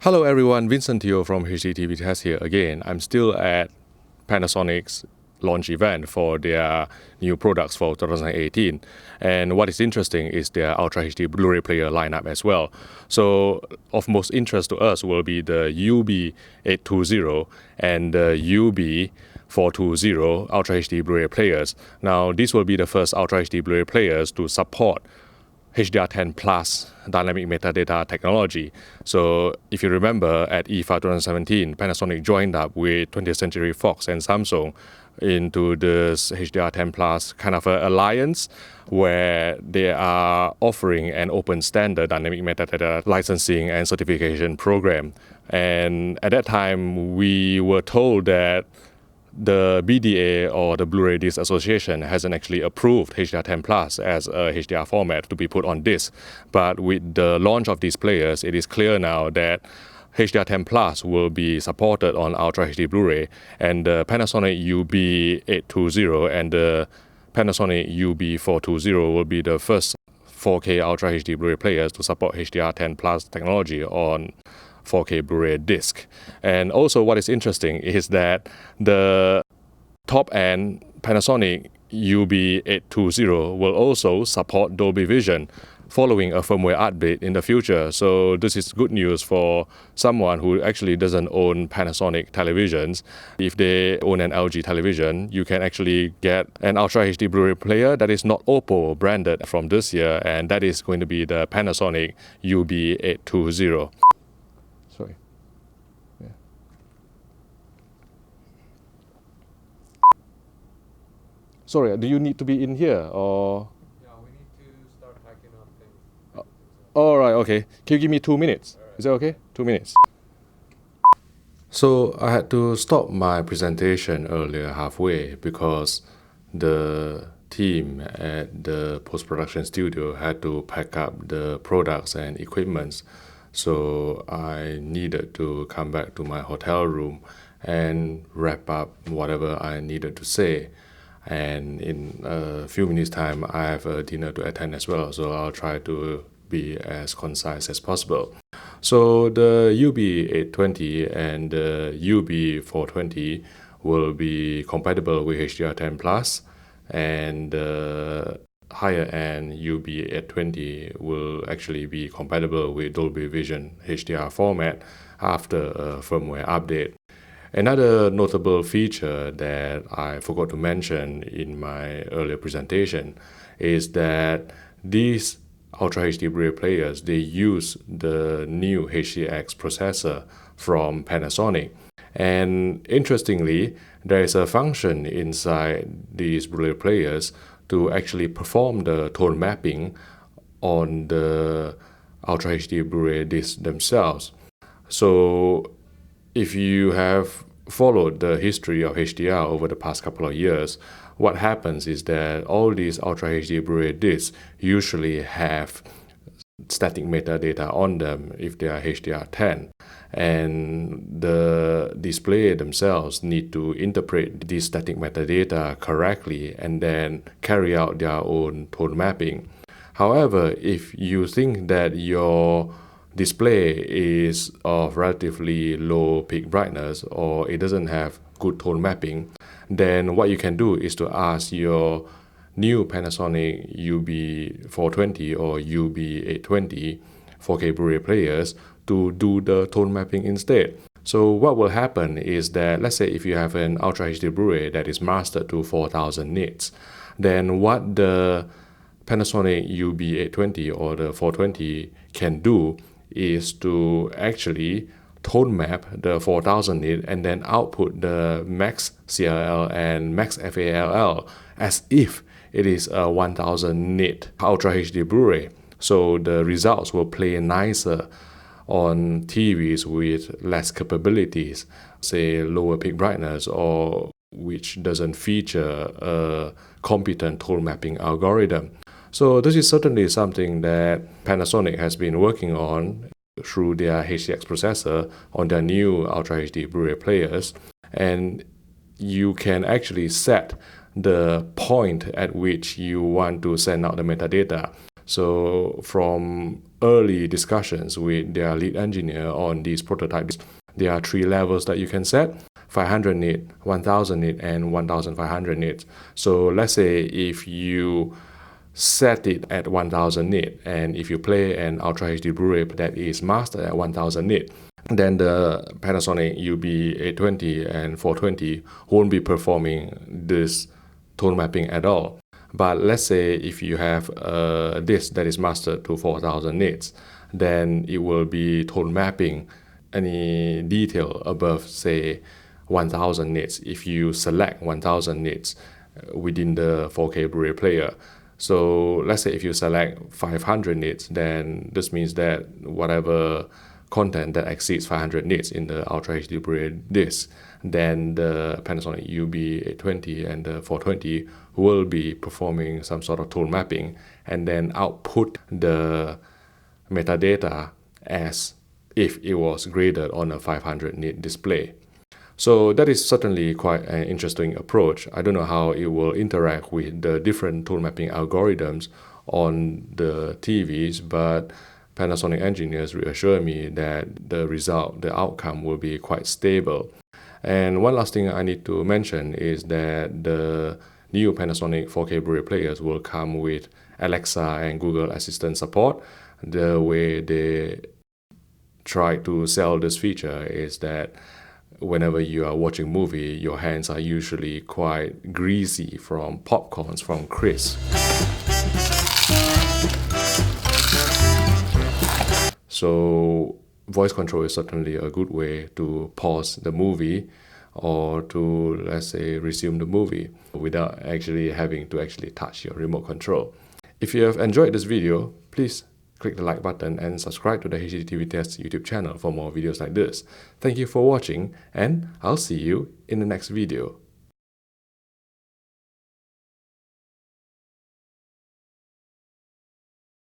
Hello everyone, Vincent Teo from HDTV Test here again. I'm still at Panasonic's launch event for their new products for 2018. And what is interesting is their Ultra HD Blu-ray player lineup as well. So of most interest to us will be the UB820 and the UB420 Ultra HD Blu-ray players. Now these will be the first Ultra HD Blu-ray players to support HDR10 plus dynamic metadata technology. So if you remember at E5 2017, Panasonic joined up with 20th Century Fox and Samsung into this HDR10 plus kind of an alliance where they are offering an open standard dynamic metadata licensing and certification program. And at that time, we were told that the BDA or the Blu-ray Disc Association hasn't actually approved HDR10 Plus as a HDR format to be put on disc. But with the launch of these players, it is clear now that HDR10 Plus will be supported on Ultra HD Blu-ray, and the Panasonic UB820 and the Panasonic UB420 will be the first 4K Ultra HD Blu-ray players to support HDR10 Plus technology on 4K Blu-ray disc. And also what is interesting is that the top-end Panasonic UB820 will also support Dolby Vision following a firmware update in the future. So this is good news for someone who actually doesn't own Panasonic televisions. If they own an LG television, you can actually get an Ultra HD Blu-ray player that is not Oppo branded from this year, and that is going to be the Panasonic UB820. Sorry. Yeah. Sorry, do you need to be in here or? Yeah, we need to start packing up things. All right, okay. Can you give me 2 minutes? All right. Is that okay? 2 minutes. So I had to stop my presentation earlier halfway because the team at the post-production studio had to pack up the products and equipments. So I needed to come back to my hotel room and wrap up whatever I needed to say. And in a few minutes' time, I have a dinner to attend as well, so I'll try to be as concise as possible. So the UB820 and the UB420 will be compatible with HDR10 Plus, and the higher end UB820 will actually be compatible with Dolby Vision HDR format after a firmware update. Another notable feature that I forgot to mention in my earlier presentation is that these Ultra HD Blu-ray players, they use the new HDX processor from Panasonic. And interestingly, there is a function inside these Blu-ray players to actually perform the tone mapping on the Ultra HD Blu-ray discs themselves. So if you have followed the history of HDR over the past couple of years, what happens is that all these Ultra HD Blu-ray discs usually have static metadata on them if they are HDR10. And the display themselves need to interpret this static metadata correctly and then carry out their own tone mapping. However, if you think that your display is of relatively low peak brightness or it doesn't have good tone mapping, then what you can do is to ask your new Panasonic UB420 or UB820 4K Blu-ray players to do the tone mapping instead. So what will happen is that, let's say if you have an Ultra HD Blu-ray that is mastered to 4000 nits, then what the Panasonic UB820 or the 420 can do is to actually tone map the 4000 nit and then output the max CLL and max FALL as if it is a 1000 nit Ultra HD Blu-ray. So the results will play nicer on TVs with less capabilities, say lower peak brightness, or which doesn't feature a competent tone mapping algorithm. So this is certainly something that Panasonic has been working on through their HDX processor on their new Ultra HD Blu-ray players. And you can actually set the point at which you want to send out the metadata. So from early discussions with their lead engineer on these prototypes. There are 3 levels that you can set: 500 nit, 1000 nit, and 1500 nits. So let's say if you set it at 1000 nit, and if you play an Ultra HD Blu-ray that is mastered at 1000 nit, then the Panasonic UB820 and 420 won't be performing this tone mapping at all. But let's say if you have a disc that is mastered to 4000 nits, then it will be tone mapping any detail above, say, 1000 nits if you select 1000 nits within the 4K Blu-ray player. So let's say if you select 500 nits, then this means that whatever content that exceeds 500 nits in the Ultra HD Blu-ray disc, then the Panasonic UB820 and the 420 will be performing some sort of tone mapping and then output the metadata as if it was graded on a 500 nit display. So that is certainly quite an interesting approach. I don't know how it will interact with the different tone mapping algorithms on the TVs, but Panasonic engineers reassure me that the outcome will be quite stable. And one last thing I need to mention is that the new Panasonic 4K Blu-ray players will come with Alexa and Google Assistant support. The way they try to sell this feature is that whenever you are watching a movie, your hands are usually quite greasy from popcorns, from crisps. So voice control is certainly a good way to pause the movie or to, let's say, resume the movie without actually having to touch your remote control. If you have enjoyed this video, please click the like button and subscribe to the HDTV Test YouTube channel for more videos like this. Thank you for watching, and I'll see you in the next video.